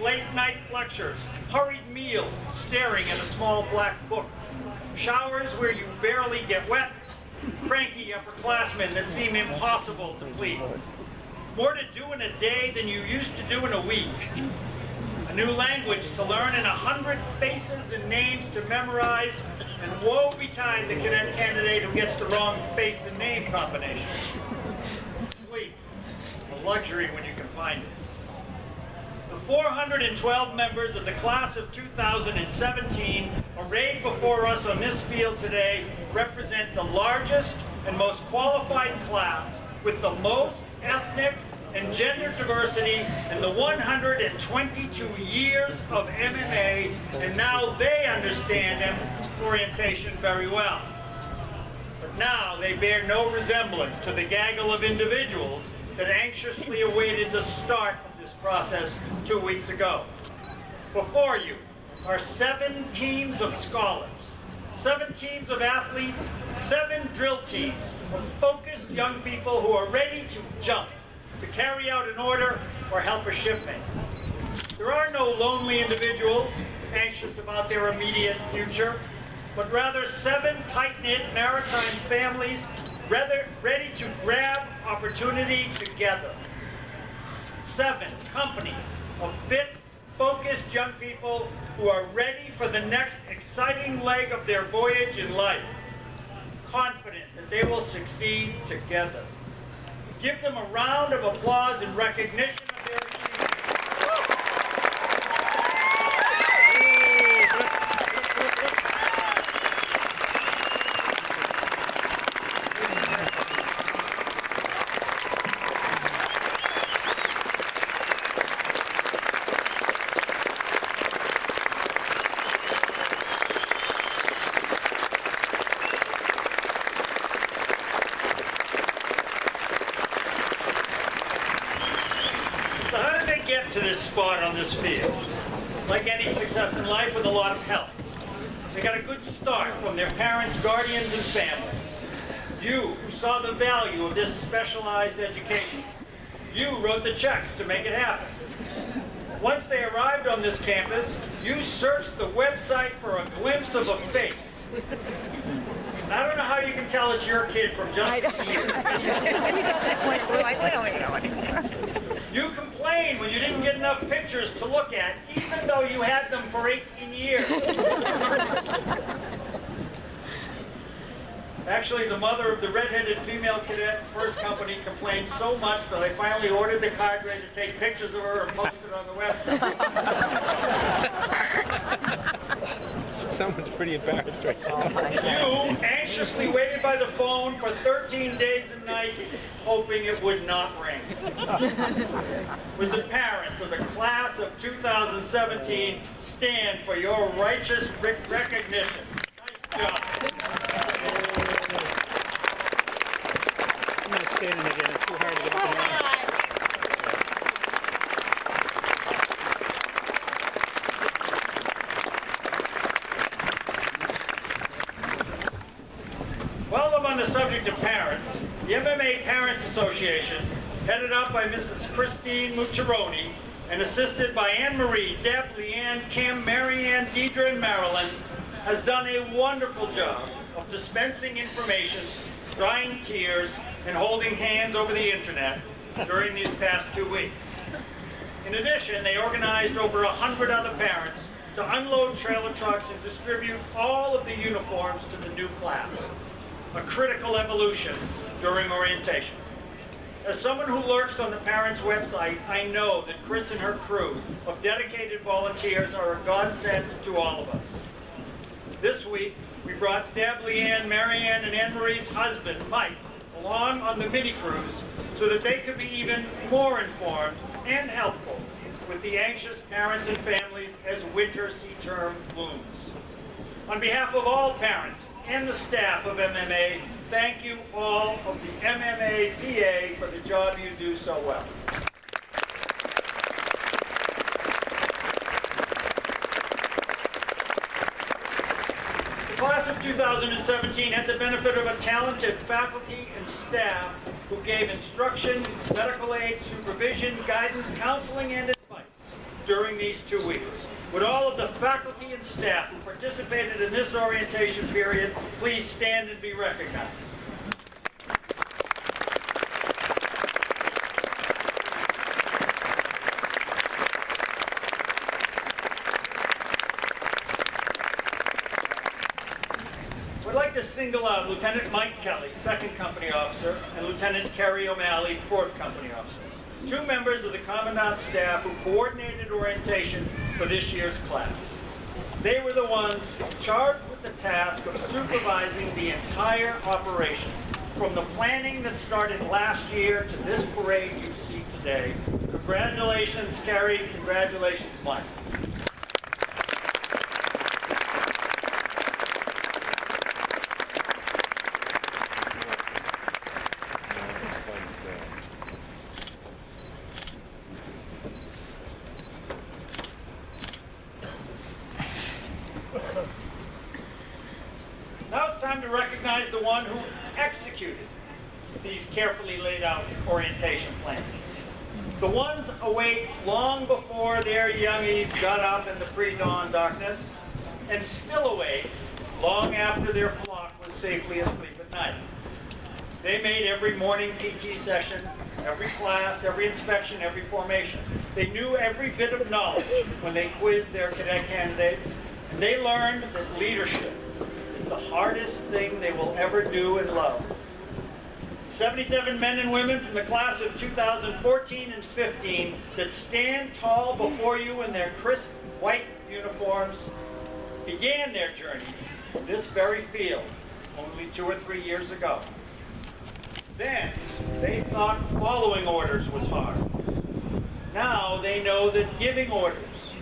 late-night lectures, hurried meals, staring at a small black book, showers where you barely get wet, cranky upperclassmen that seem impossible to please. More to do in a day than you used to do in a week. A new language to learn and 100 faces and names to memorize, and woe betide the cadet candidate who gets the wrong face and name combination. Sleep, a luxury when you can find it. The 412 members of the class of 2017 arrayed before us on this field today represent the largest and most qualified class with the most ethnic and gender diversity in the 122 years of MMA, and now they understand orientation very well. But now they bear no resemblance to the gaggle of individuals that anxiously awaited the start of this process 2 weeks ago. Before you are 7 teams of scholars, 7 teams of athletes, 7 drill teams of focused young people who are ready to jump, to carry out an order or help a shipmate. There are no lonely individuals anxious about their immediate future, but rather 7 tight-knit maritime families ready to grab opportunity together. 7 companies of fit, focused young people who are ready for the next exciting leg of their voyage in life, confident that they will succeed together. Give them a round of applause in recognition of their achievements. To this spot on this field. Like any success in life, with a lot of help. They got a good start from their parents, guardians, and families. You who saw the value of this specialized education. You wrote the checks to make it happen. Once they arrived on this campus, you searched the website for a glimpse of a face. And I don't know how you can tell it's your kid from just here. You complained when you didn't get enough pictures to look at, even though you had them for 18 years. Actually, the mother of the red-headed female cadet first company complained so much that I finally ordered the cadre to take pictures of her and post it on the website. Someone's pretty embarrassed right now. You anxiously waited by the phone for 13 days and nights, hoping it would not ring. With the parents of the class of 2017, stand for your righteous recognition. Nice job. I'm not standing again. It's too hard to get up and around. While I'm on the subject of parents, the MMA Parents Association, headed up by Mrs. Christine Mucciaroni and assisted by Anne-Marie, Deb, Leanne, Kim, Marianne, Deidre, and Marilyn, has done a wonderful job of dispensing information, drying tears, and holding hands over the internet during these past 2 weeks. In addition, they organized over 100 other parents to unload trailer trucks and distribute all of the uniforms to the new class. A critical evolution during orientation. As someone who lurks on the parents' website, I know that Chris and her crew of dedicated volunteers are a godsend to all of us. This week, we brought Deb, Leanne, Marianne, and Anne-Marie's husband, Mike, along on the mini-cruise so that they could be even more informed and helpful with the anxious parents and families as winter sea term looms. On behalf of all parents and the staff of MMA, thank you all of the MMA PA for the job you do so well. The class of 2017 had the benefit of a talented faculty and staff who gave instruction, medical aid, supervision, guidance, counseling, and advice during these 2 weeks. Would all of the faculty and staff who participated in this orientation period please stand and be recognized. I'd like to single out Lieutenant Mike Kelly, 2nd Company Officer, and Lieutenant Kerry O'Malley, 4th Company Officer, 2 members of the Commandant's staff who coordinated orientation for this year's class. They were the ones charged with the task of supervising the entire operation, from the planning that started last year to this parade you see today. Congratulations, Kerry. Congratulations, Mike. Now it's time to recognize the one who executed these carefully laid out orientation plans. The ones awake long before their youngies got up in the pre-dawn darkness, and still awake long after their flock was safely asleep at night. They made every morning PT session, every class, every inspection, every formation. They knew every bit of knowledge when they quizzed their cadet candidates, and they learned that leadership is the hardest thing they will ever do and love. 77 men and women from the class of 2014 and 15 that stand tall before you in their crisp white uniforms began their journey in this very field only 2 or 3 years ago. Then they thought following orders was hard. Now they know that giving orders,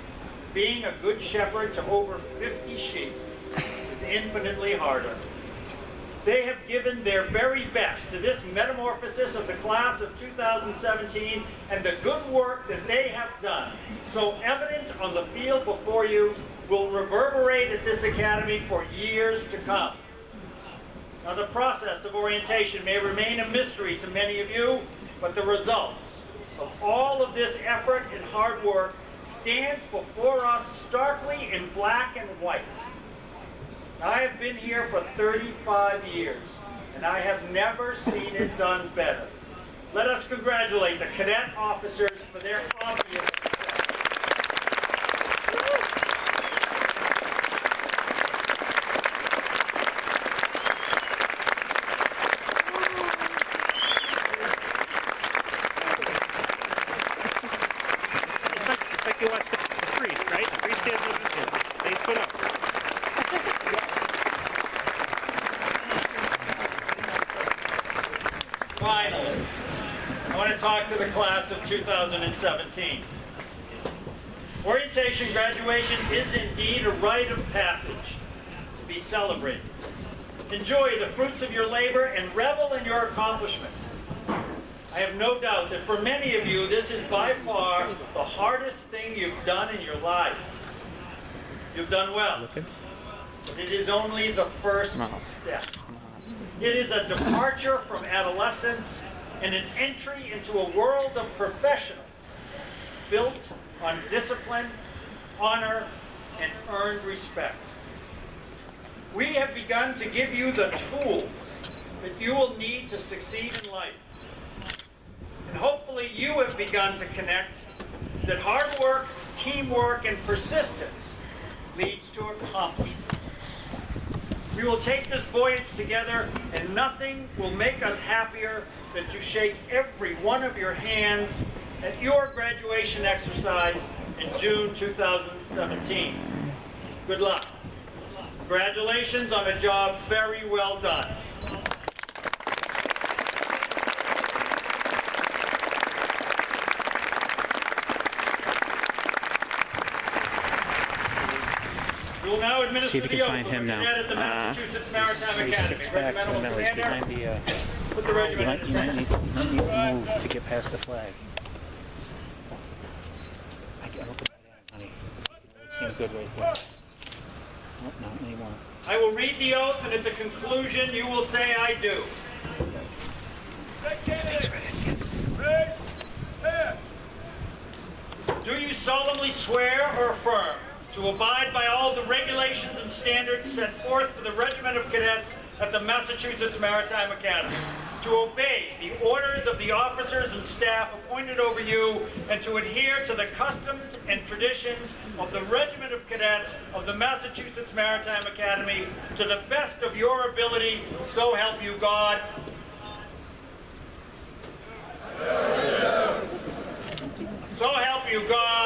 being a good shepherd to over 50 sheep, is infinitely harder. They have given their very best to this metamorphosis of the class of 2017, and the good work that they have done, so evident on the field before you, will reverberate at this academy for years to come. Now, the process of orientation may remain a mystery to many of you, but the results of all of this effort and hard work stands before us starkly in black and white. I have been here for 35 years, and I have never seen it done better. Let us congratulate the cadet officers for their obvious success. It's like you watch the priest, right? The priest stands up and they put up. Finally, I want to talk to the class of 2017. Orientation graduation is indeed a rite of passage to be celebrated. Enjoy the fruits of your labor and revel in your accomplishment. I have no doubt that for many of you, this is by far the hardest thing you've done in your life. You've done well, but it is only the first step. It is a departure from adolescence and an entry into a world of professionals built on discipline, honor, and earned respect. We have begun to give you the tools that you will need to succeed in life. And hopefully you have begun to connect that hard work, teamwork, and persistence leads to accomplishment. We will take this voyage together, and nothing will make us happier than to shake every one of your hands at your graduation exercise in June 2017. Good luck. Congratulations on a job very well done. We will now administer See if you the can oath find of a him now. cadet at the Massachusetts Maritime So he Academy. sits back from Regimental memories commander, behind the. put the You regiment might in need attention. to move to get past the flag. I can open that, honey. It seems good right there. Oh, not anymore. I will read the oath, and at the conclusion, you will say, "I do." Thanks, right. Do you solemnly swear or affirm to abide by all the regulations and standards set forth for the Regiment of Cadets at the Massachusetts Maritime Academy, to obey the orders of the officers and staff appointed over you, and to adhere to the customs and traditions of the Regiment of Cadets of the Massachusetts Maritime Academy to the best of your ability, so help you God? So help you God.